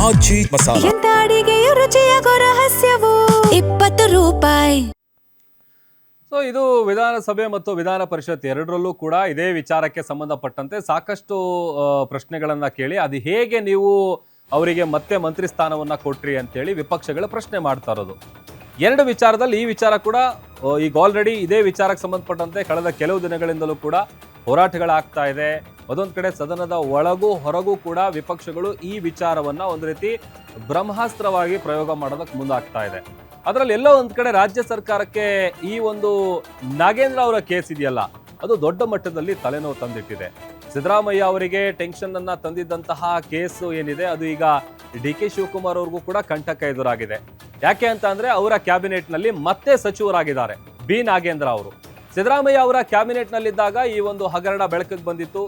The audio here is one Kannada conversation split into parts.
ಆಜಿ ಮಸಾಲ. ಎಂತ ಅಡಿಗೆಯ ರುಚಿಯಾಗೋ ರಹಸ್ಯವು 20 ರೂಪಾಯಿ. ಸೊ ಇದು ವಿಧಾನಸಭೆ ಮತ್ತು ವಿಧಾನ ಪರಿಷತ್ ಎರಡರಲ್ಲೂ ಕೂಡ ಇದೇ ವಿಚಾರಕ್ಕೆ ಸಂಬಂಧಪಟ್ಟಂತೆ ಸಾಕಷ್ಟು ಪ್ರಶ್ನೆಗಳನ್ನ ಕೇಳಿ ಅದು ಹೇಗೆ ನೀವು ಅವರಿಗೆ ಮತ್ತೆ ಮಂತ್ರಿ ಸ್ಥಾನವನ್ನ ಕೊಟ್ರಿ ಅಂತೇಳಿ ವಿಪಕ್ಷಗಳ ಪ್ರಶ್ನೆ ಮಾಡ್ತಾ ಇರೋದು. ಎರಡು ವಿಚಾರದಲ್ಲಿ ಈ ವಿಚಾರ ಕೂಡ ಈಗ ಆಲ್ರೆಡಿ ಇದೇ ವಿಚಾರಕ್ಕೆ ಸಂಬಂಧಪಟ್ಟಂತೆ ಕಳೆದ ಕೆಲವು ದಿನಗಳಿಂದಲೂ ಕೂಡ ಹೋರಾಟಗಳಾಗ್ತಾ ಇದೆ. ಅದೊಂದು ಕಡೆ ಸದನದ ಒಳಗೂ ಹೊರಗೂ ಕೂಡ ವಿಪಕ್ಷಗಳು ಈ ವಿಚಾರವನ್ನ ಒಂದು ರೀತಿ ಬ್ರಹ್ಮಾಸ್ತ್ರವಾಗಿ ಪ್ರಯೋಗ ಮಾಡೋದಕ್ಕೆ ಮುಂದಾಗ್ತಾ ಇದೆ. ಅದರಲ್ಲಿ ಎಲ್ಲೋ ಒಂದು ಕಡೆ ರಾಜ್ಯ ಸರ್ಕಾರಕ್ಕೆ ಈ ಒಂದು ನಾಗೇಂದ್ರ ಅವರ ಕೇಸ್ ಇದೆಯಲ್ಲ ಅದು ದೊಡ್ಡ ಮಟ್ಟದಲ್ಲಿ ತಲೆನೋವು ತಂದಿಟ್ಟಿದೆ. ಸಿದ್ದರಾಮಯ್ಯ ಅವರಿಗೆ ಟೆನ್ಷನ್ ಅನ್ನ ತಂದಿದ್ದಂತಹ ಕೇಸು ಏನಿದೆ ಅದು ಈಗ DK ಶಿವಕುಮಾರ್ ಅವ್ರಿಗೂ ಕೂಡ ಕಂಟಕ ಎದುರಾಗಿದೆ. ಯಾಕೆ ಅಂತ ಅಂದ್ರೆ ಅವರ ಕ್ಯಾಬಿನೆಟ್ ನಲ್ಲಿ ಮತ್ತೆ ಸಚಿವರಾಗಿದ್ದಾರೆ ಬಿ ನಾಗೇಂದ್ರ ಅವರು. ಸಿದ್ದರಾಮಯ್ಯ ಅವರ ಕ್ಯಾಬಿನೆಟ್ ನಲ್ಲಿದ್ದಾಗ ಈ ಒಂದು ಹಗರಣ ಬೆಳಕಿಗೆ ಬಂದಿತ್ತು.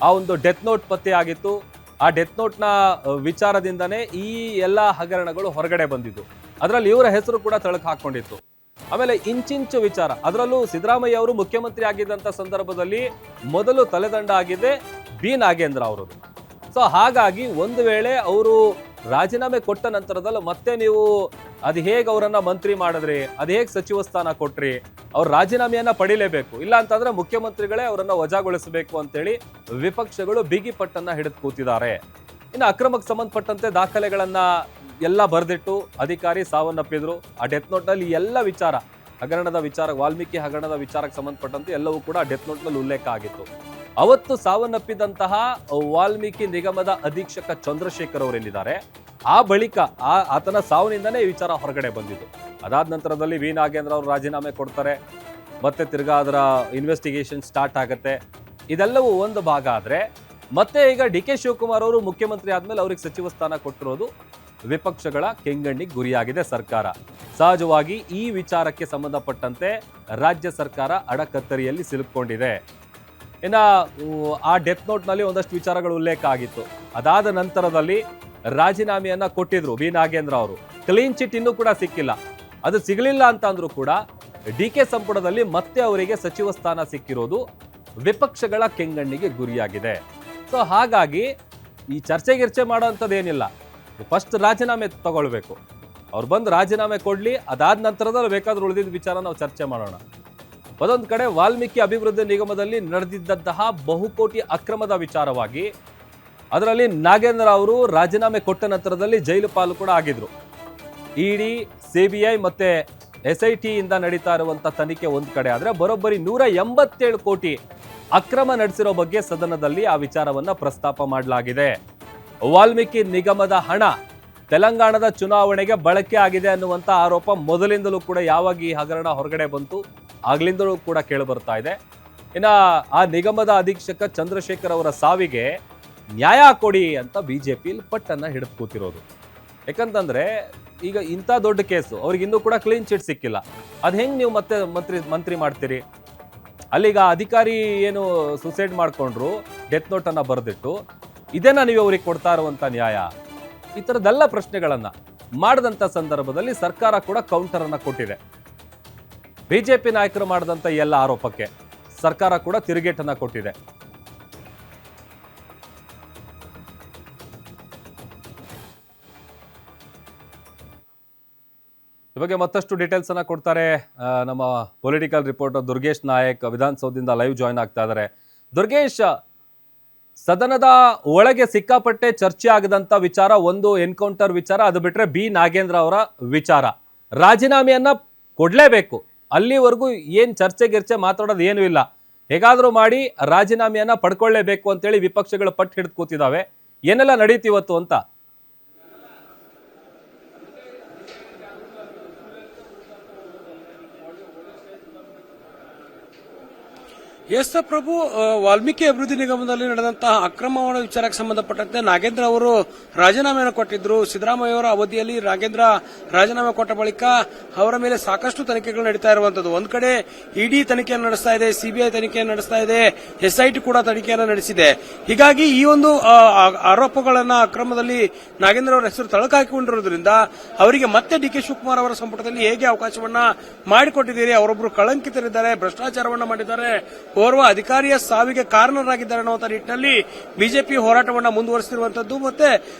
ಆ ಒಂದು ಡೆತ್ ನೋಟ್ ಪತ್ತೆ ಆಗಿತ್ತು. ಆ ಡೆತ್ ನೋಟ್ ನ ವಿಚಾರದಿಂದನೇ ಈ ಎಲ್ಲ ಹಗರಣಗಳು ಹೊರಗಡೆ ಬಂದಿದ್ದು. ಅದರಲ್ಲಿ ಇವರ ಹೆಸರು ಕೂಡ ತಳಕು ಹಾಕೊಂಡಿತ್ತು. ಆಮೇಲೆ ಇಂಚಿಂಚು ವಿಚಾರ, ಅದರಲ್ಲೂ ಸಿದ್ದರಾಮಯ್ಯ ಅವರು ಮುಖ್ಯಮಂತ್ರಿ ಆಗಿದ್ದಂಥ ಸಂದರ್ಭದಲ್ಲಿ ಮೊದಲು ತಲೆದಂಡ ಆಗಿದೆ ಬಿ ನಾಗೇಂದ್ರ ಅವರದು. ಸೊ ಹಾಗಾಗಿ ಒಂದು ವೇಳೆ ಅವರು ರಾಜೀನಾಮೆ ಕೊಟ್ಟ ನಂತರದಲ್ಲಿ ಮತ್ತೆ ನೀವು ಅದು ಹೇಗೆ ಅವರನ್ನ ಮಂತ್ರಿ ಮಾಡಿದ್ರಿ, ಅದು ಹೇಗೆ ಸಚಿವ ಸ್ಥಾನ ಕೊಟ್ರಿ, ಅವ್ರ ರಾಜೀನಾಮೆಯನ್ನ ಪಡಿಲೇಬೇಕು, ಇಲ್ಲ ಅಂತಂದ್ರೆ ಮುಖ್ಯಮಂತ್ರಿಗಳೇ ಅವರನ್ನ ವಜಾಗೊಳಿಸಬೇಕು ಅಂತೇಳಿ ವಿಪಕ್ಷಗಳು ಬಿಗಿ ಪಟ್ಟನ್ನ ಹಿಡಿದು ಕೂತಿದ್ದಾರೆ. ಇನ್ನು ಅಕ್ರಮಕ್ಕೆ ಸಂಬಂಧಪಟ್ಟಂತೆ ದಾಖಲೆಗಳನ್ನ ಎಲ್ಲ ಬರೆದಿಟ್ಟು ಅಧಿಕಾರಿ ಸಾವನ್ನಪ್ಪಿದ್ರು. ಆ ಡೆತ್ ನೋಟ್ ನಲ್ಲಿ ಎಲ್ಲ ವಿಚಾರ ಹಗರಣದ ವಿಚಾರ, ವಾಲ್ಮೀಕಿ ಹಗರಣದ ವಿಚಾರಕ್ಕೆ ಸಂಬಂಧಪಟ್ಟಂತೆ ಎಲ್ಲವೂ ಕೂಡ ಡೆತ್ ನೋಟ್ ನಲ್ಲಿ ಉಲ್ಲೇಖ ಆಗಿತ್ತು. ಅವತ್ತು ಸಾವನ್ನಪ್ಪಿದಂತಹ ವಾಲ್ಮೀಕಿ ನಿಗಮದ ಅಧೀಕ್ಷಕ ಚಂದ್ರಶೇಖರ್ ಅವರೇನಿದ್ದಾರೆ, ಆ ಬಳಿಕ ಆತನ ಸಾವಿನಿಂದನೇ ಈ ವಿಚಾರ ಹೊರಗಡೆ ಬಂದಿದ್ದು. ಅದಾದ ನಂತರದಲ್ಲಿ ವಿ ನಾಗೇಂದ್ರ ಅವರು ರಾಜೀನಾಮೆ ಕೊಡ್ತಾರೆ. ಮತ್ತೆ ತಿರ್ಗಾ ಅದರ ಇನ್ವೆಸ್ಟಿಗೇಷನ್ ಸ್ಟಾರ್ಟ್ ಆಗುತ್ತೆ. ಇದೆಲ್ಲವೂ ಒಂದು ಭಾಗ ಆದ್ರೆ ಮತ್ತೆ ಈಗ DK ಶಿವಕುಮಾರ್ ಅವರು ಮುಖ್ಯಮಂತ್ರಿ ಆದ್ಮೇಲೆ ಅವ್ರಿಗೆ ಸಚಿವ ಸ್ಥಾನ ಕೊಟ್ಟಿರೋದು ವಿಪಕ್ಷಗಳ ಕೆಂಗಣ್ಣಿಗೆ ಗುರಿಯಾಗಿದೆ ಸರ್ಕಾರ. ಸಹಜವಾಗಿ ಈ ವಿಚಾರಕ್ಕೆ ಸಂಬಂಧಪಟ್ಟಂತೆ ರಾಜ್ಯ ಸರ್ಕಾರ ಅಡಕತ್ತರಿಯಲ್ಲಿ ಸಿಲುಕೊಂಡಿದೆ. ಇನ್ನ ಆ ಡೆತ್ ನೋಟ್ ನಲ್ಲಿ ಒಂದಷ್ಟು ವಿಚಾರಗಳು ಉಲ್ಲೇಖ ಆಗಿತ್ತು. ಅದಾದ ನಂತರದಲ್ಲಿ ರಾಜೀನಾಮೆಯನ್ನ ಕೊಟ್ಟಿದ್ರು ಬಿ ನಾಗೇಂದ್ರ ಅವರು. ಕ್ಲೀನ್ ಚಿಟ್ ಇನ್ನೂ ಕೂಡ ಸಿಕ್ಕಿಲ್ಲ. ಅದು ಸಿಗಲಿಲ್ಲ ಅಂತ ಅಂದ್ರೂ ಕೂಡ DK ಸಂಪುಟದಲ್ಲಿ ಮತ್ತೆ ಅವರಿಗೆ ಸಚಿವ ಸ್ಥಾನ ಸಿಕ್ಕಿರೋದು ವಿಪಕ್ಷಗಳ ಕೆಂಗಣ್ಣಿಗೆ ಗುರಿಯಾಗಿದೆ. ಸೊ ಹಾಗಾಗಿ ಈ ಚರ್ಚೆ ಮಾಡೋಂಥದ್ದು ಏನಿಲ್ಲ. ಫಸ್ಟ್ ರಾಜೀನಾಮೆ ತಗೊಳ್ಬೇಕು. ಅವ್ರು ಬಂದು ರಾಜೀನಾಮೆ ಕೊಡ್ಲಿ, ಅದಾದ ನಂತರದಲ್ಲಿ ಬೇಕಾದ್ರೂ ಉಳಿದಿದ್ದ ವಿಚಾರ ನಾವು ಚರ್ಚೆ ಮಾಡೋಣ. ಅದೊಂದು ಕಡೆ ವಾಲ್ಮೀಕಿ ಅಭಿವೃದ್ಧಿ ನಿಗಮದಲ್ಲಿ ನಡೆದಿದ್ದಂತಹ ಬಹುಕೋಟಿ ಅಕ್ರಮದ ವಿಚಾರವಾಗಿ ಅದರಲ್ಲಿ ನಾಗೇಂದ್ರ ಅವರು ರಾಜೀನಾಮೆ ಕೊಟ್ಟ ನಂತರದಲ್ಲಿ ಜೈಲು ಪಾಲು ಕೂಡ ಆಗಿದ್ರು. ED, CBI ಮತ್ತೆ SIT ಇಂದ ನಡೀತಾ ಇರುವಂತ ತನಿಖೆ ಒಂದ್ ಕಡೆ ಆದ್ರೆ ಬರೋಬ್ಬರಿ 187 ಕೋಟಿ ಅಕ್ರಮ ನಡೆಸಿರೋ ಬಗ್ಗೆ ಸದನದಲ್ಲಿ ಆ ವಿಚಾರವನ್ನ ಪ್ರಸ್ತಾಪ ಮಾಡಲಾಗಿದೆ. ವಾಲ್ಮೀಕಿ ನಿಗಮದ ಹಣ ತೆಲಂಗಾಣದ ಚುನಾವಣೆಗೆ ಬಳಕೆ ಆಗಿದೆ ಅನ್ನುವಂತ ಆರೋಪ ಮೊದಲಿಂದಲೂ ಕೂಡ ಯಾವಾಗ ಈ ಹಗರಣ ಹೊರಗಡೆ ಬಂತು ಆಗ್ಲಿಂದಲೂ ಕೂಡ ಕೇಳಿ ಬರ್ತಾ ಇದೆ. ಇನ್ನ ಆ ನಿಗಮದ ಅಧೀಕ್ಷಕ ಚಂದ್ರಶೇಖರ್ ಅವರ ಸಾವಿಗೆ ನ್ಯಾಯ ಕೊಡಿ ಅಂತ ಬಿಜೆಪಿಯಲ್ಲಿ ಪಟ್ಟನ್ನ ಹಿಡಿದು ಕೂತಿರೋದು. ಯಾಕಂತಂದ್ರೆ ಈಗ ಇಂಥ ದೊಡ್ಡ ಕೇಸು ಅವ್ರಿಗೆ ಇನ್ನೂ ಕೂಡ ಕ್ಲೀನ್ ಚಿಟ್ ಸಿಕ್ಕಿಲ್ಲ. ಅದ್ ಹೆಂಗ್ ನೀವು ಮತ್ತೆ ಮಂತ್ರಿ ಮಾಡ್ತೀರಿ? ಅಲ್ಲಿಗ ಅಧಿಕಾರಿ ಏನು ಸುಸೈಡ್ ಮಾಡ್ಕೊಂಡ್ರು, ಡೆತ್ ನೋಟ್ ಅನ್ನ ಬರೆದಿಟ್ಟು, ಇದೇನಾ ನೀವು ಅವ್ರಿಗೆ ಕೊಡ್ತಾ ಇರುವಂತ ನ್ಯಾಯ? ಈ ತರದೆಲ್ಲ ಪ್ರಶ್ನೆಗಳನ್ನ ಮಾಡಿದಂತ ಸಂದರ್ಭದಲ್ಲಿ ಸರ್ಕಾರ ಕೂಡ ಕೌಂಟರ್ ಅನ್ನ ಕೊಟ್ಟಿದೆ. ಬಿಜೆಪಿ ನಾಯಕರು ಮಾಡಿದಂತ ಎಲ್ಲ ಆರೋಪಕ್ಕೆ ಸರ್ಕಾರ ಕೂಡ ತಿರುಗೇಟನ್ನ ಕೊಟ್ಟಿದೆ. ಈ ಬಗ್ಗೆ ಮತ್ತಷ್ಟು ಡೀಟೇಲ್ಸ್ ಅನ್ನ ಕೊಡ್ತಾರೆ ನಮ್ಮ ಪೊಲಿಟಿಕಲ್ ರಿಪೋರ್ಟರ್ ದುರ್ಗೇಶ್ ನಾಯಕ್, ವಿಧಾನಸೌಧದಿಂದ ಲೈವ್ ಜಾಯ್ನ್ ಆಗ್ತಾ ಇದ್ದಾರೆ. ದುರ್ಗೇಶ್, ಸದನದ ಒಳಗೆ ಸಿಕ್ಕಾಪಟ್ಟೆ ಚರ್ಚೆ ಆಗದಂತ ವಿಚಾರ ಒಂದು ಎನ್ಕೌಂಟರ್ ವಿಚಾರ, ಅದು ಬಿಟ್ರೆ ಬಿ ನಾಗೇಂದ್ರ ಅವರ ವಿಚಾರ. ರಾಜೀನಾಮೆಯನ್ನ ಕೊಡ್ಲೇಬೇಕು, ಅಲ್ಲಿವರೆಗೂ ಏನ್ ಚರ್ಚೆ ಮಾತಾಡೋದು ಏನೂ ಇಲ್ಲ. ಹೇಗಾದ್ರೂ ಮಾಡಿ ರಾಜೀನಾಮೆಯನ್ನ ಪಡ್ಕೊಳ್ಳೇಬೇಕು ಅಂತೇಳಿ ವಿಪಕ್ಷಗಳು ಪಟ್ಟು ಹಿಡಿದು ಕೂತಿದ್ದಾವೆ. ಏನೆಲ್ಲ ನಡೀತಿವತ್ತು ಅಂತ? ಎಸ್ ಪ್ರಭು, ವಾಲ್ಮೀಕಿ ಅಭಿವೃದ್ಧಿ ನಿಗಮದಲ್ಲಿ ನಡೆದಂತಹ ಅಕ್ರಮಗಳ ವಿಚಾರಕ್ಕೆ ಸಂಬಂಧಪಟ್ಟಂತೆ ನಾಗೇಂದ್ರ ಅವರು ರಾಜೀನಾಮೆಯನ್ನು ಕೊಟ್ಟಿದ್ರು. ಸಿದ್ದರಾಮಯ್ಯ ಅವರ ಅವಧಿಯಲ್ಲಿ ನಾಗೇಂದ್ರ ರಾಜೀನಾಮೆ ಕೊಟ್ಟ ಬಳಿಕ ಅವರ ಮೇಲೆ ಸಾಕಷ್ಟು ತನಿಖೆಗಳು ನಡೀತಾ ಇರುವಂತದ್ದು. ಒಂದ್ ಕಡೆ ED ತನಿಖೆಯನ್ನು ನಡೆಸ್ತಾ ಇದೆ, CBI ತನಿಖೆಯನ್ನು ನಡೆಸ್ತಾ ಇದೆ, SIT ಕೂಡ ತನಿಖೆಯನ್ನು ನಡೆಸಿದೆ. ಹೀಗಾಗಿ ಈ ಒಂದು ಆರೋಪಗಳನ್ನ ಅಕ್ರಮದಲ್ಲಿ ನಾಗೇಂದ್ರ ಅವರ ಹೆಸರು ತಳಕಾಕಿಕೊಂಡಿರುವುದರಿಂದ ಅವರಿಗೆ ಮತ್ತೆ DK ಶಿವಕುಮಾರ್ ಅವರ ಸಂಪುಟದಲ್ಲಿ ಹೇಗೆ ಅವಕಾಶವನ್ನ ಮಾಡಿಕೊಟ್ಟಿದ್ದೀರಿ? ಅವರೊಬ್ಬರು ಕಳಂಕಿತರಿದ್ದಾರೆ, ಭ್ರಷ್ಟಾಚಾರವನ್ನ ಮಾಡಿದ್ದಾರೆ, ಓರ್ವ ಅಧಿಕಾರಿಯ ಸಾವಿಗೆ ಕಾರಣರಾಗಿದ್ದಾರೆ ಅನ್ನುವಂಥ ನಿಟ್ಟಿನಲ್ಲಿ ಬಿಜೆಪಿ ಹೋರಾಟವನ್ನ ಮುಂದುವರಿಸಿರುವಂತದ್ದು. ಮತ್ತೆ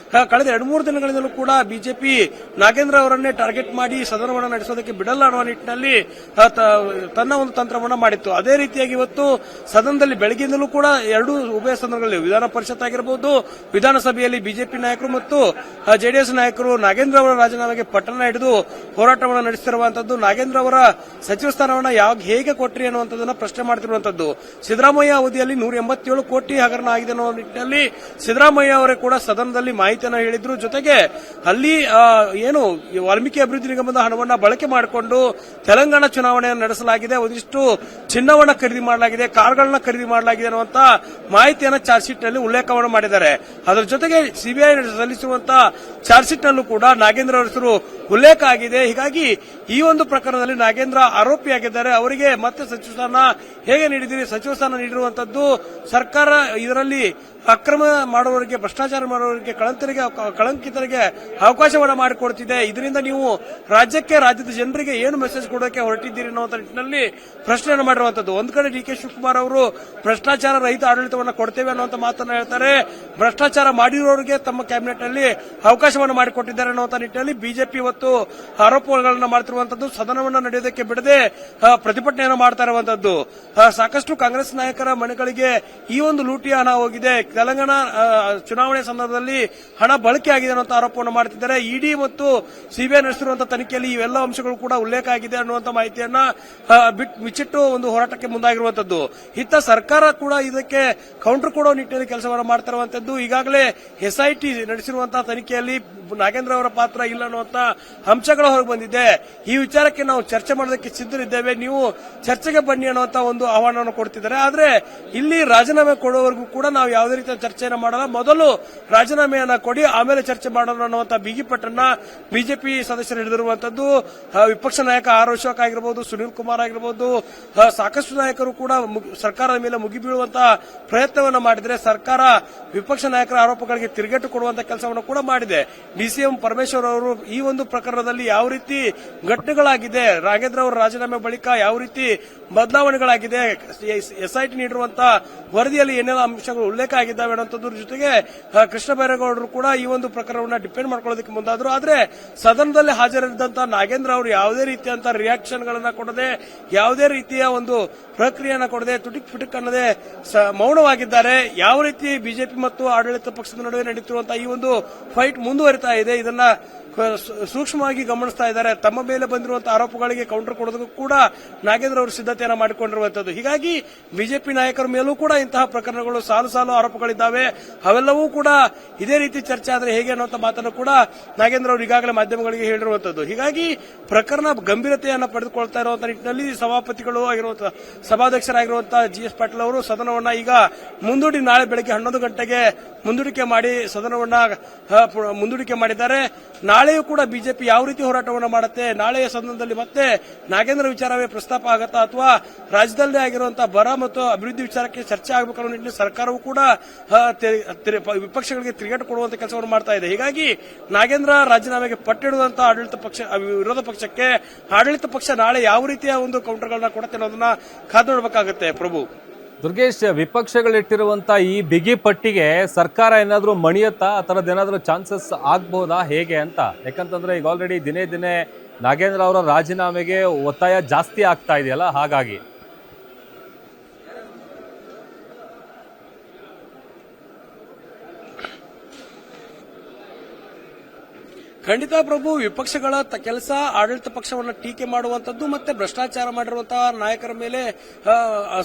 ಕಳೆದ 2-3 ದಿನಗಳಿಂದಲೂ ಕೂಡ ಬಿಜೆಪಿ ನಾಗೇಂದ್ರ ಅವರನ್ನೇ ಟಾರ್ಗೆಟ್ ಮಾಡಿ ಸದನವನ್ನು ನಡೆಸೋದಕ್ಕೆ ಬಿಡಲ್ಲ ಅನ್ನುವ ನಿಟ್ಟಿನಲ್ಲಿ ತನ್ನ ಒಂದು ತಂತ್ರವನ್ನ ಮಾಡಿತ್ತು. ಅದೇ ರೀತಿಯಾಗಿ ಇವತ್ತು ಸದನದಲ್ಲಿ ಬೆಳಗ್ಗೆಯಿಂದಲೂ ಕೂಡ ಎರಡೂ ಉಭಯ ಸದನಗಳಲ್ಲಿ ವಿಧಾನ ಪರಿಷತ್ ಆಗಿರಬಹುದು, ವಿಧಾನಸಭೆಯಲ್ಲಿ ಬಿಜೆಪಿ ನಾಯಕರು ಮತ್ತು ಜೆಡಿಎಸ್ ನಾಯಕರು ನಾಗೇಂದ್ರ ಅವರ ರಾಜೀನಾಮೆಗೆ ಪಟ್ಟಣ ಹಿಡಿದು ಹೋರಾಟವನ್ನು ನಡೆಸುತ್ತಿರುವಂತದ್ದು. ನಾಗೇಂದ್ರ ಅವರ ಸಚಿವ ಸ್ಥಾನವನ್ನ ಹೇಗೆ ಕೊಟ್ರಿ ಅನ್ನುವಂಥದ್ದನ್ನ ಪ್ರಶ್ನೆ ಮಾಡ್ತಿರುವಂತದ್ದು. ಸಿದ್ದರಾಮಯ್ಯ ಅವಧಿಯಲ್ಲಿ 187 ಕೋಟಿ ಹಗರಣ ಆಗಿದೆ ಅನ್ನೋ ನಿಟ್ಟಿನಲ್ಲಿ ಸಿದ್ದರಾಮಯ್ಯ ಅವರೇ ಕೂಡ ಸದನದಲ್ಲಿ ಮಾಹಿತಿಯನ್ನು ಹೇಳಿದ್ರು. ಜೊತೆಗೆ ಅಲ್ಲಿ ಏನು ವಾಲ್ಮೀಕಿ ಅಭಿವೃದ್ಧಿ ನಿಗಮದ ಹಣವನ್ನ ಬಳಕೆ ಮಾಡಿಕೊಂಡು ತೆಲಂಗಾಣ ಚುನಾವಣೆಯನ್ನು ನಡೆಸಲಾಗಿದೆ, ಒಂದಿಷ್ಟು ಚಿನ್ನವನ್ನ ಖರೀದಿ ಮಾಡಲಾಗಿದೆ, ಕಾರ್ಗಳನ್ನ ಖರೀದಿ ಮಾಡಲಾಗಿದೆ ಅನ್ನುವಂತ ಮಾಹಿತಿಯನ್ನು ಚಾರ್ಜ್ ಶೀಟ್ ನಲ್ಲಿ ಉಲ್ಲೇಖವನ್ನು ಮಾಡಿದ್ದಾರೆ. ಅದರ ಜೊತೆಗೆ ಸಿಬಿಐ ಸಲ್ಲಿಸಿರುವಂತಹ ಚಾರ್ಜ್ ಶೀಟ್ ನಲ್ಲೂ ಕೂಡ ನಾಗೇಂದ್ರ ಅವರ ಹೆಸರು ಉಲ್ಲೇಖ ಆಗಿದೆ. ಹೀಗಾಗಿ ಈ ಒಂದು ಪ್ರಕರಣದಲ್ಲಿ ನಾಗೇಂದ್ರ ಆರೋಪಿಯಾಗಿದ್ದಾರೆ. ಅವರಿಗೆ ಮತ್ತೆ ಸಚಿವ ಸ್ಥಾನ ಹೇಗೆ ನೀಡಿದಿರಿ? ಸಚಿವ ಸ್ಥಾನ ನೀಡಿರುವಂತದ್ದು ಸರ್ಕಾರ ಇದರಲ್ಲಿ ಅಕ್ರಮ ಮಾಡುವವರಿಗೆ, ಭ್ರಷ್ಟಾಚಾರ ಮಾಡುವವರಿಗೆ, ಕಳಂಕಿತರಿಗೆ ಅವಕಾಶವನ್ನು ಮಾಡಿಕೊಡ್ತಿದೆ. ಇದರಿಂದ ನೀವು ರಾಜ್ಯದ ಜನರಿಗೆ ಏನು ಮೆಸೇಜ್ ಕೊಡೋಕೆ ಹೊರಟಿದ್ದೀರಿ ಅನ್ನುವಂಥ ನಿಟ್ಟಿನಲ್ಲಿ ಪ್ರಶ್ನೆಯನ್ನು ಮಾಡಿರುವಂತದ್ದು. ಒಂದ್ ಕಡೆ ಡಿ ಕೆ ಶಿವಕುಮಾರ್ ಅವರು ಭ್ರಷ್ಟಾಚಾರ ರಹಿತ ಆಡಳಿತವನ್ನು ಕೊಡ್ತೇವೆ ಅನ್ನುವಂಥ ಮಾತನ್ನ ಹೇಳ್ತಾರೆ. ಭ್ರಷ್ಟಾಚಾರ ಮಾಡಿರೋರಿಗೆ ತಮ್ಮ ಕ್ಯಾಬಿನೆಟ್ ನಲ್ಲಿ ಅವಕಾಶವನ್ನು ಮಾಡಿಕೊಟ್ಟಿದ್ದಾರೆ ಅನ್ನುವಂಥ ನಿಟ್ಟಿನಲ್ಲಿ ಬಿಜೆಪಿ ಇವತ್ತು ಆರೋಪಗಳನ್ನು ಮಾಡ್ತಿರುವಂತದ್ದು. ಸದನವನ್ನು ನಡೆಯೋದಕ್ಕೆ ಬಿಡದೆ ಪ್ರತಿಭಟನೆಯನ್ನು ಮಾಡ್ತಾ ಇರುವಂತದ್ದು. ಸಾಕಷ್ಟು ಕಾಂಗ್ರೆಸ್ ನಾಯಕರ ಮನೆಗಳಿಗೆ ಈ ಒಂದು ಲೂಟಿಯ ಹಣ ಹೋಗಿದೆ. ತೆಲಂಗಾಣ ಚುನಾವಣೆ ಸಂದರ್ಭದಲ್ಲಿ ಹಣ ಬಳಕೆ ಆಗಿದೆ ಅನ್ನುವಂಥ ಆರೋಪವನ್ನು ಮಾಡುತ್ತಿದ್ದಾರೆ. ಇಡಿ ಮತ್ತು ಸಿಬಿಐ ನಡೆಸಿರುವಂತಹ ತನಿಖೆಯಲ್ಲಿ ಇವೆಲ್ಲ ಅಂಶಗಳು ಕೂಡ ಉಲ್ಲೇಖ ಆಗಿದೆ ಅನ್ನುವಂಥ ಮಾಹಿತಿಯನ್ನ ಬಿಚ್ಚಿಟ್ಟು ಒಂದು ಹೋರಾಟಕ್ಕೆ ಮುಂದಾಗಿರುವಂತದ್ದು. ಇತ್ತ ಸರ್ಕಾರ ಕೂಡ ಇದಕ್ಕೆ ಕೌಂಟರ್ ಕೊಡೋ ನಿಟ್ಟಿನಲ್ಲಿ ಕೆಲಸವನ್ನು ಮಾಡ್ತಾ ಇರುವಂತದ್ದು. ಈಗಾಗಲೇ ಎಸ್ಐಟಿ ನಡೆಸಿರುವಂತಹ ತನಿಖೆಯಲ್ಲಿ ನಾಗೇಂದ್ರ ಅವರ ಪಾತ್ರ ಇಲ್ಲ ಅನ್ನುವಂತ ಅಂಶಗಳು ಹೊರಗೆ ಬಂದಿದೆ. ಈ ವಿಚಾರಕ್ಕೆ ನಾವು ಚರ್ಚೆ ಮಾಡೋದಕ್ಕೆ ಸಿದ್ಧರಿದ್ದೇವೆ, ನೀವು ಚರ್ಚೆಗೆ ಬನ್ನಿ ಅನ್ನುವಂತ ಒಂದು ಆಹ್ವಾನವನ್ನು ಕೊಡ್ತಿದ್ದಾರೆ. ಆದ್ರೆ ಇಲ್ಲಿ ರಾಜೀನಾಮೆ ಕೊಡುವವರೆಗೂ ಕೂಡ ನಾವು ಯಾವುದೇ ರೀತಿಯ ಚರ್ಚೆಯನ್ನು ಮಾಡಲ್ಲ, ಮೊದಲು ರಾಜೀನಾಮೆಯನ್ನ ಕೊಡಿ ಆಮೇಲೆ ಚರ್ಚೆ ಮಾಡೋಣ ಅನ್ನುವಂತ ಬಿಗಿಪಟ್ಟನ್ನ ಬಿಜೆಪಿ ಸದಸ್ಯರು ಹಿಡಿದಿರುವಂತದ್ದು. ವಿಪಕ್ಷ ನಾಯಕ ಆರ್ ಅಶೋಕ್ ಆಗಿರಬಹುದು, ಸುನೀಲ್ ಕುಮಾರ್ ಆಗಿರಬಹುದು, ಸಾಕಷ್ಟು ನಾಯಕರು ಕೂಡ ಸರ್ಕಾರದ ಮೇಲೆ ಮುಗಿಬೀಳುವಂತಹ ಪ್ರಯತ್ನವನ್ನು ಮಾಡಿದರೆ ಸರ್ಕಾರ ವಿಪಕ್ಷ ನಾಯಕರ ಆರೋಪಗಳಿಗೆ ತಿರುಗೇಟು ಕೊಡುವಂತ ಕೆಲಸವನ್ನು ಕೂಡ ಮಾಡಿದೆ. ಡಿಸಿಎಂ ಪರಮೇಶ್ವರ್ ಅವರು ಈ ಒಂದು ಪ್ರಕರಣದಲ್ಲಿ ಯಾವ ರೀತಿ ಘಟನೆಗಳಾಗಿದೆ, ನಾಗೇಂದ್ರ ಅವರ ರಾಜೀನಾಮೆ ಬಳಿಕ ಯಾವ ರೀತಿ ಬದಲಾವಣೆಗಳಾಗಿದೆ, ಎಸ್ಐಟಿ ನೀಡಿರುವಂತಹ ವರದಿಯಲ್ಲಿ ಏನೆಲ್ಲ ಅಂಶಗಳು ಉಲ್ಲೇಖ ಆಗಿದ್ದಾವೆ ಅನ್ನೋದ್ರ ಜೊತೆಗೆ ಕೃಷ್ಣ ಬೈರೇಗೌಡರು ಕೂಡ ಈ ಒಂದು ಪ್ರಕರಣವನ್ನು ಡಿಪೆಂಡ್ ಮಾಡ್ಕೊಳ್ಳೋದಕ್ಕೆ ಮುಂದಾದ್ರು. ಆದ್ರೆ ಸದನದಲ್ಲಿ ಹಾಜರಿದ್ದಂತಹ ನಾಗೇಂದ್ರ ಅವರು ಯಾವುದೇ ರೀತಿಯಂತ ರಿಯಾಕ್ಷನ್ ಗಳನ್ನ ಕೊಡದೆ, ಯಾವುದೇ ರೀತಿಯ ಒಂದು ಪ್ರಕ್ರಿಯೆಯನ್ನ ಕೊಡದೆ, ತುಟಿಕ್ ಅನ್ನದೆ ಮೌನವಾಗಿದ್ದಾರೆ. ಯಾವ ರೀತಿ ಬಿಜೆಪಿ ಮತ್ತು ಆಡಳಿತ ಪಕ್ಷದ ನಡುವೆ ನಡೆಯುತ್ತಿರುವಂತಹ ಈ ಒಂದು ಫೈಟ್ ಮುಂದುವರಿತಾ ಇದೆ, ಇದನ್ನ ಸೂಕ್ಷ್ಮವಾಗಿ ಗಮನಿಸ್ತಾ ಇದ್ದಾರೆ. ತಮ್ಮ ಮೇಲೆ ಬಂದಿರುವಂತಹ ಆರೋಪಗಳಿಗೆ ಕೌಂಟರ್ ಕೊಡೋದಕ್ಕೂ ಕೂಡ ನಾಗೇಂದ್ರ ಅವರು ಸಿದ್ಧತೆಯನ್ನು ಮಾಡಿಕೊಂಡಿರುವಂತದ್ದು. ಹೀಗಾಗಿ ಬಿಜೆಪಿ ನಾಯಕರ ಮೇಲೂ ಕೂಡ ಇಂತಹ ಪ್ರಕರಣಗಳು ಸಾಲು ಆರೋಪಗಳಿದ್ದಾವೆ. ಅವೆಲ್ಲವೂ ಕೂಡ ಇದೇ ರೀತಿ ಚರ್ಚೆ ಆದರೆ ಹೇಗೆ ಅನ್ನುವಂಥ ಮಾತನ್ನು ಕೂಡ ನಾಗೇಂದ್ರ ಅವರು ಈಗಾಗಲೇ ಮಾಧ್ಯಮಗಳಿಗೆ ಹೇಳಿರುವಂತದ್ದು. ಹೀಗಾಗಿ ಪ್ರಕರಣ ಗಂಭೀರತೆಯನ್ನು ಪಡೆದುಕೊಳ್ತಾ ಇರುವಂತಹ ನಿಟ್ಟಿನಲ್ಲಿ ಸಭಾಪತಿಗಳು ಆಗಿರುವಂತಹ ಸಭಾಧ್ಯಕ್ಷರಾಗಿರುವಂತಹ GS ಪಾಟೀಲ್ ಅವರು ಸದನವನ್ನ ಈಗ ಮುಂದೂಡಿ ನಾಳೆ ಬೆಳಗ್ಗೆ 11 ಗಂಟೆಗೆ ಮುಂದೂಡಿಕೆ ಮಾಡಿ ಸದನವನ್ನ ಮುಂದೂಡಿಕೆ ಮಾಡಿದ್ದಾರೆ. ನಾಳೆಯೂ ಕೂಡ ಬಿಜೆಪಿ ಯಾವ ರೀತಿ ಹೋರಾಟವನ್ನು ಮಾಡುತ್ತೆ, ನಾಳೆಯ ಸದನದಲ್ಲಿ ಮತ್ತೆ ನಾಗೇಂದ್ರ ವಿಚಾರವೇ ಪ್ರಸ್ತಾಪ ಆಗತ್ತಾ ಅಥವಾ ರಾಜ್ಯದಲ್ಲೇ ಆಗಿರುವಂತಹ ಬರ ಮತ್ತು ಅಭಿವೃದ್ಧಿ ವಿಚಾರಕ್ಕೆ ಚರ್ಚೆ ಆಗಬೇಕು ಅನ್ನೋ ನಿಟ್ಟಿನಲ್ಲಿ ಸರ್ಕಾರವೂ ಕೂಡ ವಿಪಕ್ಷಗಳಿಗೆ ತಿರುಗೇಟು ಕೊಡುವಂತ ಕೆಲಸವನ್ನು ಮಾಡ್ತಾ ಇದೆ. ಹೀಗಾಗಿ ನಾಗೇಂದ್ರ ರಾಜೀನಾಮೆಗೆ ಪಟ್ಟಿಡುವಂತಹ ವಿರೋಧ ಪಕ್ಷಕ್ಕೆ ಆಡಳಿತ ಪಕ್ಷ ನಾಳೆ ಯಾವ ರೀತಿಯ ಒಂದು ಕೌಂಟರ್ಗಳನ್ನ ಕೊಡುತ್ತೆ ಅನ್ನೋದನ್ನ ಕಾದು ನೋಡಬೇಕಾಗುತ್ತೆ. ಪ್ರಭು ದುರ್ಗೇಶ್, ವಿಪಕ್ಷಗಳಿಟ್ಟಿರುವಂತ ಈ ಬಿಗಿ ಪಟ್ಟಿಗೆ ಸರ್ಕಾರ ಏನಾದ್ರೂ ಮಣಿಯತ್ತಾ? ಆ ಥರದ್ದು ಏನಾದ್ರೂ ಚಾನ್ಸಸ್ ಆಗ್ಬೋದಾ ಹೇಗೆ ಅಂತ? ಯಾಕಂತಂದ್ರೆ ಈಗ ಆಲ್ರೆಡಿ ದಿನೇ ನಾಗೇಂದ್ರ ಅವರ ರಾಜೀನಾಮೆಗೆ ಒತ್ತಾಯ ಜಾಸ್ತಿ ಆಗ್ತಾ ಇದೆಯಲ್ಲ, ಹಾಗಾಗಿ ಖಂಡಿತ ಪ್ರಭು, ವಿಪಕ್ಷಗಳ ಕೆಲಸ ಆಡಳಿತ ಪಕ್ಷವನ್ನ ಟೀಕೆ ಮಾಡುವಂತದ್ದು ಮತ್ತೆ ಭ್ರಷ್ಟಾಚಾರ ಮಾಡಿರುವಂತಹ ನಾಯಕರ ಮೇಲೆ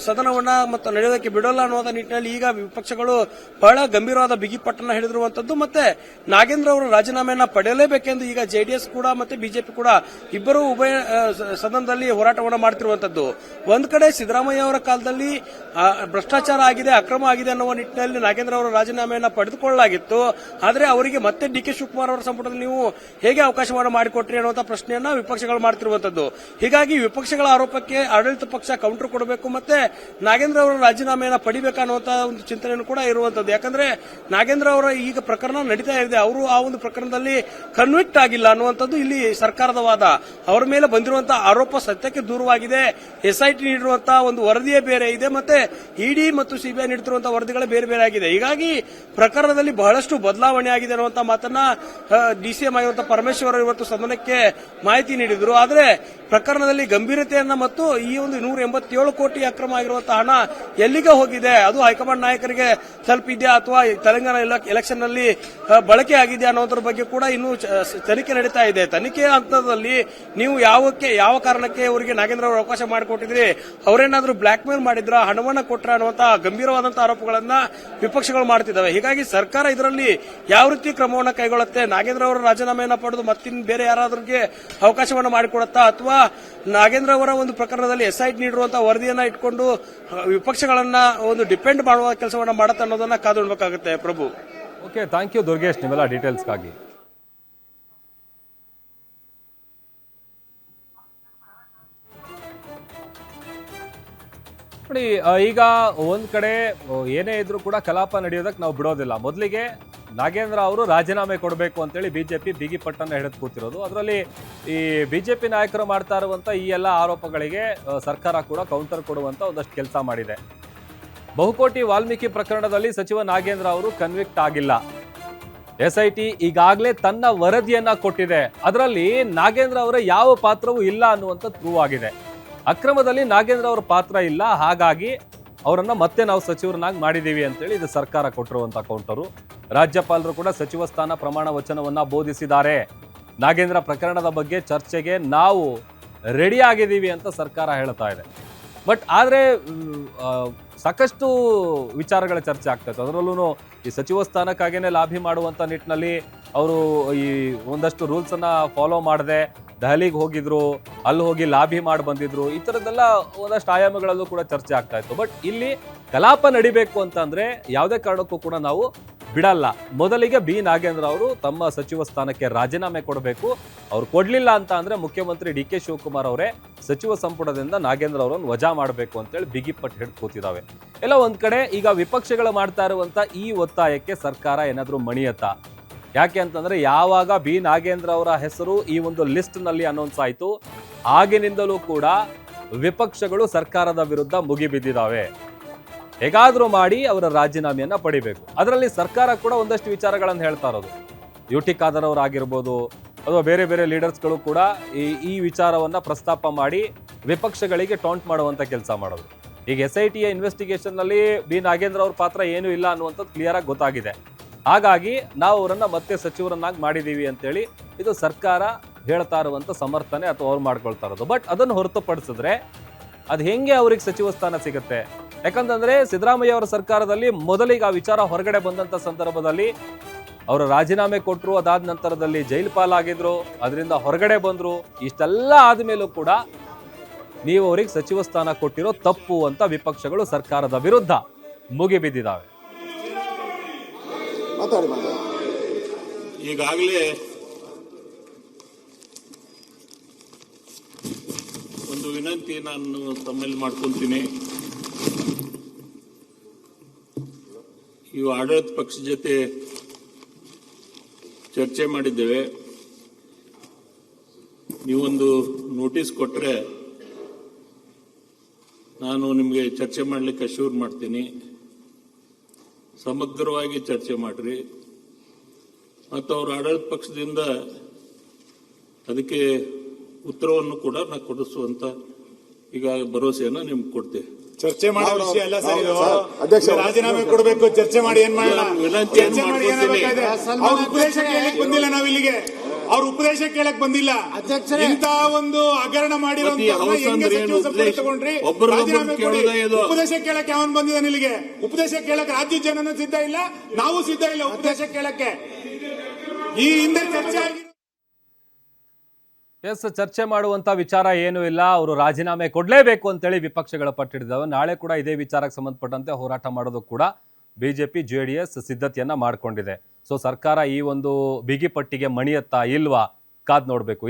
ಸದನವನ್ನ ಮತ್ತು ನಡೆಯೋದಕ್ಕೆ ಬಿಡೋಲ್ಲ ಅನ್ನುವ ನಿಟ್ಟಿನಲ್ಲಿ ಈಗ ವಿಪಕ್ಷಗಳು ಬಹಳ ಗಂಭೀರವಾದ ಬಿಗಿಪಟ್ಟನ್ನ ಹಿಡಿದಿರುವಂತದ್ದು. ಮತ್ತೆ ನಾಗೇಂದ್ರ ಅವರು ರಾಜೀನಾಮೆಯನ್ನ ಪಡೆಯಲೇಬೇಕೆಂದು ಈಗ ಜೆಡಿಎಸ್ ಕೂಡ ಮತ್ತೆ ಬಿಜೆಪಿ ಕೂಡ ಇಬ್ಬರು ಉಭಯ ಸದನದಲ್ಲಿ ಹೋರಾಟವನ್ನ ಮಾಡ್ತಿರುವಂತದ್ದು. ಒಂದ್ ಕಡೆ ಸಿದ್ದರಾಮಯ್ಯ ಅವರ ಕಾಲದಲ್ಲಿ ಭ್ರಷ್ಟಾಚಾರ ಆಗಿದೆ, ಅಕ್ರಮ ಆಗಿದೆ ಅನ್ನುವ ನಿಟ್ಟಿನಲ್ಲಿ ನಾಗೇಂದ್ರ ಅವರ ರಾಜೀನಾಮೆಯನ್ನ ಪಡೆದುಕೊಳ್ಳಲಾಗಿತ್ತು. ಆದರೆ ಅವರಿಗೆ ಮತ್ತೆ ಡಿ ಕೆ ಶಿವಕುಮಾರ್ ಅವರ ಸಂಪುಟದಲ್ಲಿ ನೀವು ಹೇಗೆ ಅವಕಾಶವನ್ನು ಮಾಡಿಕೊಟ್ರಿ ಅನ್ನುವಂಥ ಪ್ರಶ್ನೆಯನ್ನ ವಿಪಕ್ಷಗಳು ಮಾಡ್ತಿರುವಂತದ್ದು. ಹೀಗಾಗಿ ವಿಪಕ್ಷಗಳ ಆರೋಪಕ್ಕೆ ಆಡಳಿತ ಪಕ್ಷ ಕೌಂಟರ್ ಕೊಡಬೇಕು ಮತ್ತೆ ನಾಗೇಂದ್ರ ಅವರ ರಾಜೀನಾಮೆಯನ್ನ ಪಡಿಬೇಕನ್ನುವಂತ ಒಂದು ಚಿಂತನೆಯನ್ನು ಕೂಡ ಇರುವಂತದ್ದು. ಯಾಕಂದ್ರೆ ನಾಗೇಂದ್ರ ಅವರ ಈಗ ಪ್ರಕರಣ ನಡೀತಾ ಇದೆ, ಅವರು ಆ ಒಂದು ಪ್ರಕರಣದಲ್ಲಿ ಕನ್ವಿಕ್ಟ್ ಆಗಿಲ್ಲ ಅನ್ನುವಂಥದ್ದು ಇಲ್ಲಿ ಸರ್ಕಾರದ ವಾದ. ಅವರ ಮೇಲೆ ಬಂದಿರುವಂತಹ ಆರೋಪ ಸತ್ಯಕ್ಕೆ ದೂರವಾಗಿದೆ. ಎಸ್ಐಟಿ ನೀಡಿರುವಂತಹ ಒಂದು ವರದಿಯೇ ಬೇರೆ ಇದೆ, ಮತ್ತೆ ಇಡಿ ಮತ್ತು ಸಿಬಿಐ ನೀಡುತ್ತಿರುವಂತಹ ವರದಿಗಳೇ ಬೇರೆ ಬೇರೆ ಆಗಿದೆ. ಹೀಗಾಗಿ ಪ್ರಕರಣದಲ್ಲಿ ಬಹಳಷ್ಟು ಬದಲಾವಣೆ ಆಗಿದೆ ಅನ್ನುವಂತ ಮಾತನ್ನ ಡಿಸಿಎಂ ಆಗಿರುವಂತಹ ಪರಮೇಶ್ವರ್ ಇವತ್ತು ಸದನಕ್ಕೆ ಮಾಹಿತಿ ನೀಡಿದ್ರು. ಆದರೆ ಪ್ರಕರಣದಲ್ಲಿ ಗಂಭೀರತೆಯನ್ನ ಮತ್ತು ಈ ಒಂದು 187 ಕೋಟಿ ಅಕ್ರಮ ಆಗಿರುವಂತಹ ಹಣ ಎಲ್ಲಿಗೆ ಹೋಗಿದೆ, ಅದು ಹೈಕಮಾಂಡ್ ನಾಯಕರಿಗೆ ತಲುಪಿದ್ಯಾ ಅಥವಾ ತೆಲಂಗಾಣ ಎಲೆಕ್ಷನ್ ನಲ್ಲಿ ಬಳಕೆ ಆಗಿದೆಯಾ ಅನ್ನೋದ್ರ ಬಗ್ಗೆ ಕೂಡ ಇನ್ನೂ ತನಿಖೆ ನಡೀತಾ ಇದೆ. ತನಿಖೆ ಹಂತದಲ್ಲಿ ನೀವು ಯಾವ ಕಾರಣಕ್ಕೆ ಅವರಿಗೆ ನಾಗೇಂದ್ರ ಅವರು ಅವಕಾಶ ಮಾಡಿಕೊಟ್ಟಿದ್ರಿ, ಅವರೇನಾದ್ರೂ ಬ್ಲಾಕ್ ಮೇಲ್ ಮಾಡಿದ್ರ, ಹಣವನ್ನ ಕೊಟ್ರ ಅನ್ನುವಂತಹ ಗಂಭೀರವಾದಂತಹ ಆರೋಪಗಳನ್ನ ವಿಪಕ್ಷಗಳು ಮಾಡ್ತಿದ್ದಾವೆ. ಹೀಗಾಗಿ ಸರ್ಕಾರ ಇದರಲ್ಲಿ ಯಾವ ರೀತಿ ಕ್ರಮವನ್ನು ಕೈಗೊಳ್ಳುತ್ತೆ, ನಾಗೇಂದ್ರ ಅವರ ರಾಜೀನಾಮೆಯನ್ನ ಪಡೆದು ಮತ್ತಿನ್ ಬೇರೆ ಯಾರಾದ್ರಿಗೆ ಅವಕಾಶವನ್ನು ಮಾಡಿಕೊಡುತ್ತಾ ಅಥವಾ ನಾಗೇಂದ್ರ ಅವರ ಒಂದು ಪ್ರಕರಣದಲ್ಲಿ ಎಸ್ಐಟಿ ನೀಡಿರುವಂತಹ ವರದಿಯನ್ನ ಇಟ್ಕೊಂಡು ವಿಪಕ್ಷಗಳನ್ನ ಒಂದು ಡಿಪೆಂಡ್ ಮಾಡುವ ಕೆಲಸವನ್ನ ಮಾಡುತ್ತೆ ಅನ್ನೋದನ್ನ ಕಾದು ನೋಡಬೇಕಾಗುತ್ತೆ. ಪ್ರಭು, ಓಕೆ, ಥ್ಯಾಂಕ್ ಯು ದುರ್ಗೇಶ್ ನಿಮ್ಮೆಲ್ಲ ಡೀಟೇಲ್ಸ್ಗಾಗಿ. ನೋಡಿ, ಈಗ ಒಂದ್ ಕಡೆ ಏನೇ ಇದ್ರೂ ಕೂಡ ಕಲಾಪ ನಡೆಯೋದಕ್ಕೆ ನಾವು ಬಿಡೋದಿಲ್ಲ. ಮೊದಲಿಗೆ ನಾಗೇಂದ್ರ ಅವರು ರಾಜೀನಾಮೆ ಕೊಡಬೇಕು ಅಂತೇಳಿ ಬಿಜೆಪಿ ಬಿಗಿ ಪಟ್ಟನ್ನ ಹಿಡಿದು ಕೂತಿರೋದು. ಅದರಲ್ಲಿ ಈ ಬಿಜೆಪಿ ನಾಯಕರು ಮಾಡ್ತಾ ಇರುವಂತ ಈ ಎಲ್ಲ ಆರೋಪಗಳಿಗೆ ಸರ್ಕಾರ ಕೂಡ ಕೌಂಟರ್ ಕೊಡುವಂತ ಒಂದಷ್ಟು ಕೆಲಸ ಮಾಡಿದೆ. ಬಹುಕೋಟಿ ವಾಲ್ಮೀಕಿ ಪ್ರಕರಣದಲ್ಲಿ ಸಚಿವ ನಾಗೇಂದ್ರ ಅವರು ಕನ್ವಿಕ್ಟ್ ಆಗಿಲ್ಲ. ಎಸ್ಐಟಿ ಈಗಾಗಲೇ ತನ್ನ ವರದಿಯನ್ನ ಕೊಟ್ಟಿದೆ. ಅದರಲ್ಲಿ ನಾಗೇಂದ್ರ ಅವರ ಯಾವ ಪಾತ್ರವೂ ಇಲ್ಲ ಅನ್ನುವಂಥದ್ದು ಪ್ರೂವ್ ಆಗಿದೆ. ಅಕ್ರಮದಲ್ಲಿ ನಾಗೇಂದ್ರ ಅವರ ಪಾತ್ರ ಇಲ್ಲ, ಹಾಗಾಗಿ ಅವರನ್ನ ಮತ್ತೆ ನಾವು ಸಚಿವರನ್ನಾಗಿ ಮಾಡಿದೀವಿ ಅಂತೇಳಿ ಇದು ಸರ್ಕಾರ ಕೊಟ್ಟಿರುವಂತ ಕೌಂಟರು. ರಾಜ್ಯಪಾಲರು ಕೂಡ ಸಚಿವ ಸ್ಥಾನ ಪ್ರಮಾಣ ವಚನವನ್ನ ಬೋಧಿಸಿದ್ದಾರೆ. ನಾಗೇಂದ್ರ ಪ್ರಕರಣದ ಬಗ್ಗೆ ಚರ್ಚೆಗೆ ನಾವು ರೆಡಿ ಆಗಿದ್ದೀವಿ ಅಂತ ಸರ್ಕಾರ ಹೇಳ್ತಾ ಇದೆ. ಬಟ್ ಆದರೆ ಸಾಕಷ್ಟು ವಿಚಾರಗಳ ಚರ್ಚೆ ಆಗ್ತೈತೆ. ಅದರಲ್ಲೂ ಈ ಸಚಿವ ಸ್ಥಾನಕ್ಕಾಗೇನೆ ಲಾಭಿ ಮಾಡುವಂತ ನಿಟ್ಟಿನಲ್ಲಿ ಅವರು ಈ ಒಂದಷ್ಟು ರೂಲ್ಸ್ ಅನ್ನ ಫಾಲೋ ಮಾಡದೆ ದೆಹಲಿಗೆ ಹೋಗಿದ್ರು, ಅಲ್ಲಿ ಹೋಗಿ ಲಾಭಿ ಮಾಡಿ ಬಂದಿದ್ರು. ಈ ಥರದ್ದೆಲ್ಲ ಒಂದಷ್ಟು ಆಯಾಮಗಳಲ್ಲೂ ಕೂಡ ಚರ್ಚೆ ಆಗ್ತಾ ಇತ್ತು. ಬಟ್ ಇಲ್ಲಿ ಕಲಾಪ ನಡಿಬೇಕು ಅಂತಂದ್ರೆ ಯಾವುದೇ ಕಾರಣಕ್ಕೂ ಕೂಡ ನಾವು ಬಿಡಲ್ಲ. ಮೊದಲಿಗೆ ಬಿ ನಾಗೇಂದ್ರ ಅವರು ತಮ್ಮ ಸಚಿವ ಸ್ಥಾನಕ್ಕೆ ರಾಜೀನಾಮೆ ಕೊಡಬೇಕು. ಅವ್ರು ಕೊಡ್ಲಿಲ್ಲ ಅಂತ ಅಂದ್ರೆ ಮುಖ್ಯಮಂತ್ರಿ ಡಿ ಕೆ ಶಿವಕುಮಾರ್ ಅವರೇ ಸಚಿವ ಸಂಪುಟದಿಂದ ನಾಗೇಂದ್ರ ಅವರನ್ನು ವಜಾ ಮಾಡಬೇಕು ಅಂತೇಳಿ ಬಿಗಿಪಟ್ಟು ಹಿಡಿದು ಕೂತಿದ್ದಾವೆ. ಎಲ್ಲ ಒಂದ್ ಕಡೆ ಈಗ ವಿಪಕ್ಷಗಳು ಮಾಡ್ತಾ ಇರುವಂತ ಈ ಒತ್ತಾಯಕ್ಕೆ ಸರ್ಕಾರ ಏನಾದ್ರೂ ಮಣಿಯತ್ತಾ? ಯಾಕೆ ಅಂತಂದ್ರೆ ಯಾವಾಗ ಬಿ ನಾಗೇಂದ್ರ ಅವರ ಹೆಸರು ಈ ಒಂದು ಲಿಸ್ಟ್ ನಲ್ಲಿ ಅನೌನ್ಸ್ ಆಯಿತು, ಆಗಿನಿಂದಲೂ ಕೂಡ ವಿಪಕ್ಷಗಳು ಸರ್ಕಾರದ ವಿರುದ್ಧ ಮುಗಿಬಿದ್ದಿದ್ದಾವೆ. ಹೇಗಾದ್ರೂ ಮಾಡಿ ಅವರ ರಾಜೀನಾಮೆಯನ್ನ ಪಡಿಬೇಕು. ಅದರಲ್ಲಿ ಸರ್ಕಾರ ಕೂಡ ಒಂದಷ್ಟು ವಿಚಾರಗಳನ್ನು ಹೇಳ್ತಾ ಇರೋದು. ಯುಟಿ ಖಾದರ್ ಅವರಾಗಿರ್ಬೋದು ಅಥವಾ ಬೇರೆ ಬೇರೆ ಲೀಡರ್ಸ್ಗಳು ಕೂಡ ಈ ವಿಚಾರವನ್ನ ಪ್ರಸ್ತಾಪ ಮಾಡಿ ವಿಪಕ್ಷಗಳಿಗೆ ಟಾಂಟ್ ಮಾಡುವಂತ ಕೆಲಸ ಮಾಡೋದು. ಈಗ SITಯ ಇನ್ವೆಸ್ಟಿಗೇಷನ್ ನಲ್ಲಿ ಬಿ ನಾಗೇಂದ್ರ ಅವ್ರ ಪಾತ್ರ ಏನೂ ಇಲ್ಲ ಅನ್ನುವಂಥದ್ದು ಕ್ಲಿಯರ್ ಆಗಿ ಗೊತ್ತಾಗಿದೆ. ಹಾಗಾಗಿ ನಾವು ಅವರನ್ನ ಮತ್ತೆ ಸಚಿವರನ್ನಾಗಿ ಮಾಡಿದೀವಿ ಅಂತೇಳಿ ಇದು ಸರ್ಕಾರ ಹೇಳ್ತಾ ಇರುವಂತ ಸಮರ್ಥನೆ ಅಥವಾ ಅವ್ರು ಮಾಡ್ಕೊಳ್ತಾ ಇರೋದು. ಬಟ್ ಅದನ್ನು ಹೊರತುಪಡಿಸಿದ್ರೆ ಅದು ಹೆಂಗೆ ಅವ್ರಿಗೆ ಸಚಿವ ಸ್ಥಾನ ಸಿಗುತ್ತೆ? ಯಾಕಂತಂದ್ರೆ ಸಿದ್ದರಾಮಯ್ಯ ಅವರ ಸರ್ಕಾರದಲ್ಲಿ ಮೊದಲಿಗೆ ಆ ವಿಚಾರ ಹೊರಗಡೆ ಬಂದಂತ ಸಂದರ್ಭದಲ್ಲಿ ಅವರು ರಾಜೀನಾಮೆ ಕೊಟ್ಟರು, ಅದಾದ ನಂತರದಲ್ಲಿ ಜೈಲು ಪಾಲಾಗಿದ್ರು, ಅದರಿಂದ ಹೊರಗಡೆ ಬಂದ್ರು. ಇಷ್ಟೆಲ್ಲ ಆದ್ಮೇಲೂ ಕೂಡ ನೀವು ಅವ್ರಿಗೆ ಸಚಿವ ಸ್ಥಾನ ಕೊಟ್ಟಿರೋ ತಪ್ಪು ಅಂತ ವಿಪಕ್ಷಗಳು ಸರ್ಕಾರದ ವಿರುದ್ಧ ಮುಗಿಬಿದ್ದಿದ್ದಾವೆ. ಈಗಾಗಲೇ ಒಂದು ವಿನಂತಿ ನಾನು ತಮ್ಮಲ್ಲಿ ಮಾಡ್ಕೊಂತೀನಿ. ಇವು ಆಡಳಿತ ಪಕ್ಷ ಜೊತೆ ಚರ್ಚೆ ಮಾಡಿದ್ದೇವೆ. ನೀವೊಂದು ನೋಟಿಸ್ ಕೊಟ್ಟರೆ ನಾನು ನಿಮಗೆ ಚರ್ಚೆ ಮಾಡಲಿಕ್ಕೆ ಅಶ್ಯೂರ್ ಮಾಡ್ತೀನಿ. ಸಮಗ್ರವಾಗಿ ಚರ್ಚೆ ಮಾಡ್ರಿ ಮತ್ತು ಅವ್ರ ಆಡಳಿತ ಪಕ್ಷದಿಂದ ಅದಕ್ಕೆ ಉತ್ತರವನ್ನು ಕೂಡ ನಾವು ಕೊಡಿಸುವಂತ ಈಗ ಭರವಸೆಯನ್ನ ನಿಮ್ಗೆ ಕೊಡ್ತೇವೆ. ಚರ್ಚೆ ಮಾಡೋ ವಿಷಯ ಅಲ್ಲ ಸರ್ ಇದು. ರಾಜೀನಾಮೆ ಕೊಡಬೇಕು, ಚರ್ಚೆ ಮಾಡಿ ಏನ್ ಮಾಡೋಣ? ಅವ್ರ ಉಪದೇಶ ಕೇಳಕ್ ಬಂದಿಲ್ಲ ನಾವು ಇಲ್ಲಿಗೆ. ಅವ್ರ ಉಪದೇಶ ಕೇಳಕ್ ಬಂದಿಲ್ಲ. ಇಂತ ಒಂದು ಹಗರಣ ಮಾಡಿರೋಂಥವ್ರನ್ನ ಹೆಂಗೆ ಸಚಿವ ಸಂಪುಟ ತಗೊಂಡ್ರಿ? ರಾಜೀನಾಮೆ ಕೊಡಿ. ಉಪದೇಶ ಕೇಳಕ್ ಯಾವನ್ ಬಂದಿದ್ದಾನೆ ಇಲ್ಲಿಗೆ? ಉಪದೇಶ ಕೇಳಕ್ ರಾಜ್ಯ ಜನನೂ ಸಿದ್ಧ ಇಲ್ಲ, ನಾವು ಸಿದ್ಧ ಇಲ್ಲ ಉಪದೇಶ ಕೇಳಕ್ಕೆ. ಈ ಹಿಂದೆ ಚರ್ಚೆ ಆಗಿ ಚರ್ಚೆ ಮಾಡುವಂತ ವಿಚಾರ ಏನೂ ಇಲ್ಲ. ಅವರು ರಾಜೀನಾಮೆ ಕೊಡ್ಲೇಬೇಕು ಅಂತೇಳಿ ವಿಪಕ್ಷಗಳ ಪಟ್ಟಿಡಿದಾವೆ. ನಾಳೆ ಕೂಡ ಇದೇ ವಿಚಾರಕ್ಕೆ ಸಂಬಂಧಪಟ್ಟಂತೆ ಹೋರಾಟ ಮಾಡೋದು ಕೂಡ ಬಿಜೆಪಿ JDS ಸಿದ್ಧತೆಯನ್ನ ಮಾಡ್ಕೊಂಡಿದೆ. ಸೊ ಸರ್ಕಾರ ಈ ಒಂದು ಬಿಗಿಪಟ್ಟಿಗೆ ಮಣಿಯತ್ತಾ ಇಲ್ವಾ ಕಾದ್ ನೋಡ್ಬೇಕು.